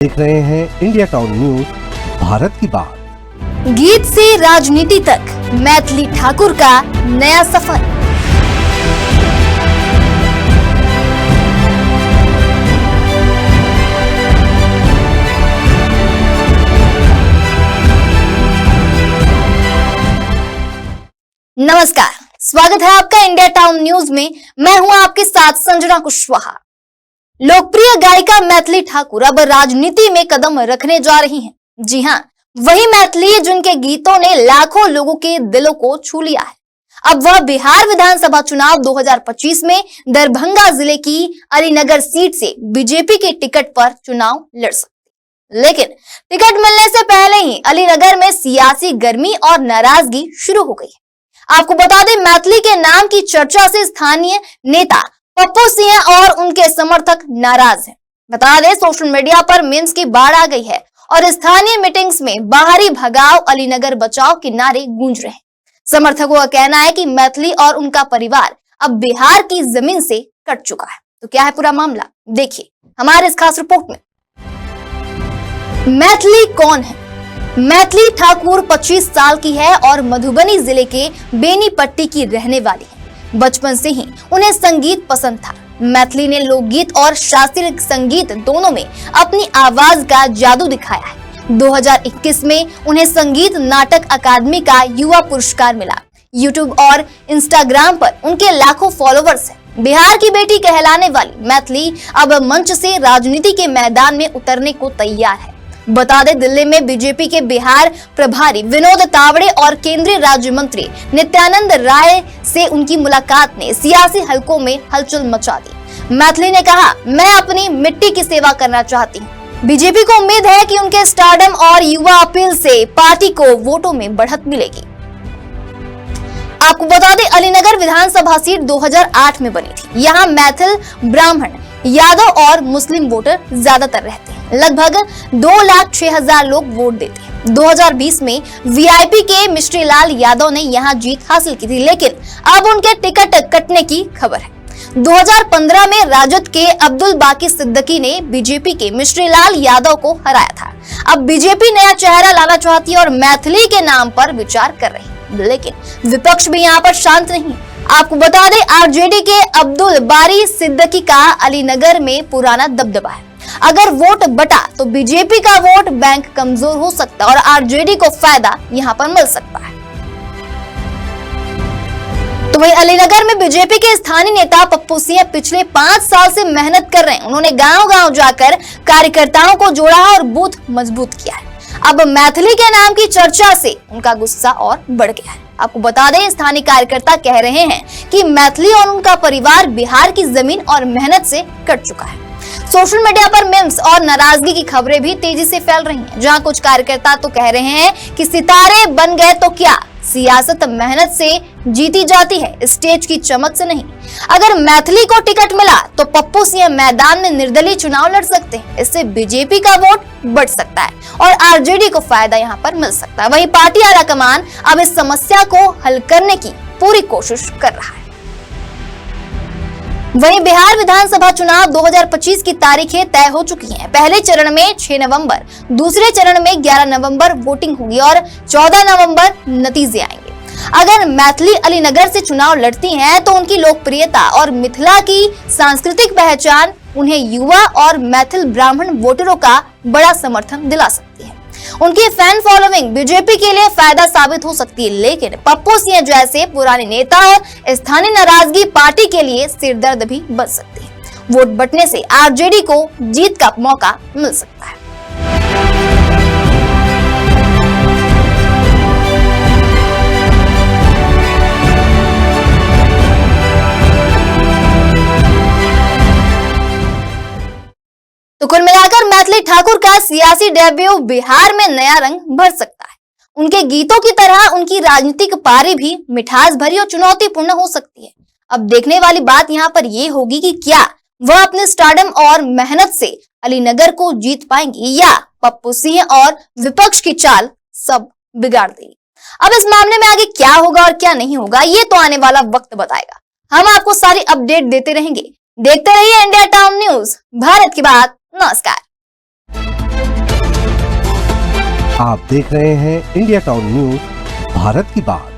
देख रहे हैं इंडिया टाउन न्यूज, भारत की बात। गीत से राजनीति तक मैथिली ठाकुर का नया सफर। नमस्कार, स्वागत है आपका इंडिया टाउन न्यूज में। मैं हूं आपके साथ संजना कुशवाहा। लोकप्रिय गायिका मैथिली ठाकुर अब राजनीति में कदम रखने जा रही हैं। जी हां, वही मैथिली जिनके गीतों ने लाखों लोगों के दिलों को छू लिया है। अब वह बिहार विधानसभा चुनाव 2025 में दरभंगा जिले की अलीनगर सीट से बीजेपी के टिकट पर चुनाव लड़ सकती। लेकिन टिकट मिलने से पहले ही अलीनगर में सियासी गर्मी और नाराजगी शुरू हो गई है। आपको बता दें, मैथिली के नाम की चर्चा से स्थानीय नेता पप्पू सिंह और उनके समर्थक नाराज हैं। बता दें, सोशल मीडिया पर मीम्स की बाढ़ आ गई है और स्थानीय मीटिंग्स में बाहरी भगाओ, अलीनगर बचाओ के नारे गूंज रहे हैं। समर्थकों का कहना है कि मैथिली और उनका परिवार अब बिहार की जमीन से कट चुका है। तो क्या है पूरा मामला, देखिए हमारे इस खास रिपोर्ट में। मैथिली कौन है? मैथिली ठाकुर 25 साल की है और मधुबनी जिले के बेनीपट्टी की रहने वाली है। बचपन से ही उन्हें संगीत पसंद था। मैथिली ने लोकगीत और शास्त्रीय संगीत दोनों में अपनी आवाज का जादू दिखाया है। 2021 में उन्हें संगीत नाटक अकादमी का युवा पुरस्कार मिला। यूट्यूब और इंस्टाग्राम पर उनके लाखों फॉलोवर्स हैं। बिहार की बेटी कहलाने वाली मैथिली अब मंच से राजनीति के मैदान में उतरने को तैयार है। बता दें, दिल्ली में बीजेपी के बिहार प्रभारी विनोद तावड़े और केंद्रीय राज्य मंत्री नित्यानंद राय से उनकी मुलाकात ने सियासी हलकों में हलचल मचा दी। मैथिली ने कहा, मैं अपनी मिट्टी की सेवा करना चाहती हूँ। बीजेपी को उम्मीद है कि उनके स्टारडम और युवा अपील से पार्टी को वोटों में बढ़त मिलेगी। आपको बता दें, अलीनगर विधानसभा सीट 2008 में बनी थी। यहाँ मैथिल, ब्राह्मण, यादव और मुस्लिम वोटर ज्यादातर रहते हैं। लगभग 2,06,000 लोग वोट देते हैं। 2020 में वीआईपी के मिश्री लाल यादव ने यहाँ जीत हासिल की थी, लेकिन अब उनके टिकट कटने की खबर है। 2015 में राजद के अब्दुल बाकी सिद्दीकी ने बीजेपी के मिश्री लाल यादव को हराया था। अब बीजेपी नया चेहरा लाना चाहती है और मैथिली के नाम पर विचार कर रही है, लेकिन विपक्ष भी यहाँ पर शांत नहीं है। आपको बता दें, आरजेडी के अब्दुल बारी सिद्दीकी का अलीनगर में पुराना दबदबा है। अगर वोट बटा तो बीजेपी का वोट बैंक कमजोर हो सकता है और आरजेडी को फायदा यहां पर मिल सकता है। तो वहीं अलीनगर में बीजेपी के स्थानीय नेता पप्पू सिंह पिछले 5 साल से मेहनत कर रहे हैं। उन्होंने गांव-गांव जाकर कार्यकर्ताओं को जोड़ा और बूथ मजबूत किया है। अब मैथिली के नाम की चर्चा से उनका गुस्सा और बढ़ गया है। आपको बता दें, स्थानीय कार्यकर्ता कह रहे हैं कि मैथिली और उनका परिवार बिहार की जमीन और मेहनत से कट चुका है। सोशल मीडिया पर मीम्स और नाराजगी की खबरें भी तेजी से फैल रही हैं, जहां कुछ कार्यकर्ता तो कह रहे हैं कि सितारे बन गए तो क्या, सियासत मेहनत से जीती जाती है, स्टेज की चमक से नहीं। अगर मैथिली को टिकट मिला तो पप्पू सिंह मैदान में निर्दलीय चुनाव लड़ सकते हैं। इससे बीजेपी का वोट बढ़ सकता है और आरजेडी को फायदा यहां पर मिल सकता है। वहीं पार्टी आलाकमान अब इस समस्या को हल करने की पूरी कोशिश कर रहा है। वहीं बिहार विधानसभा चुनाव 2025 की तारीखें तय हो चुकी हैं। पहले चरण में 6 नवंबर, दूसरे चरण में 11 नवंबर वोटिंग होगी और 14 नवंबर नतीजे आएंगे। अगर मैथिली अलीनगर से चुनाव लड़ती हैं तो उनकी लोकप्रियता और मिथिला की सांस्कृतिक पहचान उन्हें युवा और मैथिल ब्राह्मण वोटरों का बड़ा समर्थन दिला सकती है। उनकी फैन फॉलोइंग बीजेपी के लिए फायदा साबित हो सकती है, लेकिन पप्पू सिंह जैसे पुराने नेता और स्थानीय नाराजगी पार्टी के लिए सिरदर्द भी बन सकती है। वोट बंटने से आरजेडी को जीत का मौका मिल सकता है। तो कुल मिलाकर मैथिली ठाकुर का सियासी डेब्यू बिहार में नया रंग भर सकता है। उनके गीतों की तरह उनकी राजनीतिक पारी भी मिठास भरी और चुनौतीपूर्ण हो सकती है। अब देखने वाली बात यहाँ पर यह होगी कि क्या वह अपने स्टारडम और मेहनत से अलीनगर को जीत पाएंगी या पप्पू सिंह और विपक्ष की चाल सब बिगाड़ देगी। अब इस मामले में आगे क्या होगा और क्या नहीं होगा, ये तो आने वाला वक्त बताएगा। हम आपको सारी अपडेट देते रहेंगे। देखते रहिए इंडिया टाउन न्यूज, भारत की बात। नमस्कार। आप देख रहे हैं इंडिया टाउन न्यूज, भारत की बात।